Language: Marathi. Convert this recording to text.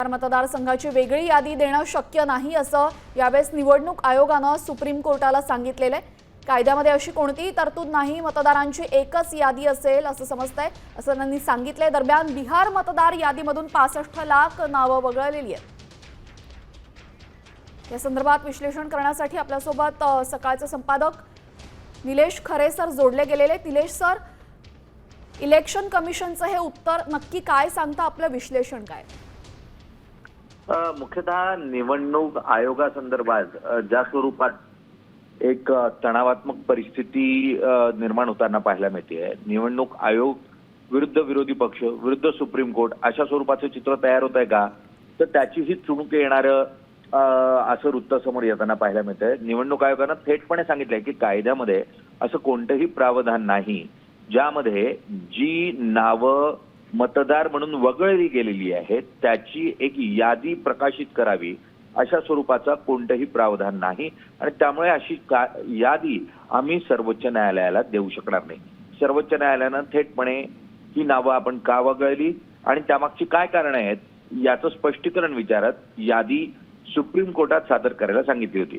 मतदारसंघाची वेगळी यादी देणं शक्य नाही असं यावेळेस निवडणूक आयोगानं सुप्रीम कोर्टाला सांगितलेलं आहे। कायद्यामध्ये अशी कोणतीही तरतूद नाही, मतदारांची एकच यादी असेल असं समजतंय असं त्यांनी सांगितलंय। दरम्यान बिहार मतदार यादीमधून 65 लाख नावं वगळलेली आहेत। या संदर्भात विश्लेषण करण्यासाठी आपल्यासोबत सकाळचे संपादक निलेश खरे सर जोडले गेलेले। निलेश सर, इलेक्शन कमिशनचं हे उत्तर नक्की काय सांगतं, आपलं विश्लेषण काय? मुख्यतः निवडणूक आयोगासंदर्भात ज्या स्वरूपात एक तणावात्मक परिस्थिती निर्माण होताना पाहायला मिळते, निवडणूक आयोग विरुद्ध विरोधी पक्ष विरुद्ध सुप्रीम कोर्ट अशा स्वरूपाचं चित्र तयार होत आहे का, तर त्याचीही चुणूक येणारं असं वृत्त समोर येताना पाहायला मिळतंय। निवडणूक आयोगानं थेटपणे सांगितलंय की कायद्यामध्ये असं कोणतंही प्रावधान नाही ज्यामध्ये जी नावं मतदार म्हणून वगळली गेलेली आहेत त्याची एक यादी प्रकाशित करावी अशा स्वरूपाचा कोणतंही प्रावधान नाही आणि त्यामुळे अशी यादी आम्ही सर्वोच्च न्यायालयाला देऊ शकणार नाही। सर्वोच्च न्यायालयानं थेटपणे ही नावं आपण का वगळली आणि त्यामागची काय कारणं आहेत याचं स्पष्टीकरण विचारत यादी सुप्रीम कोर्टात सादर करायला सांगितली होती।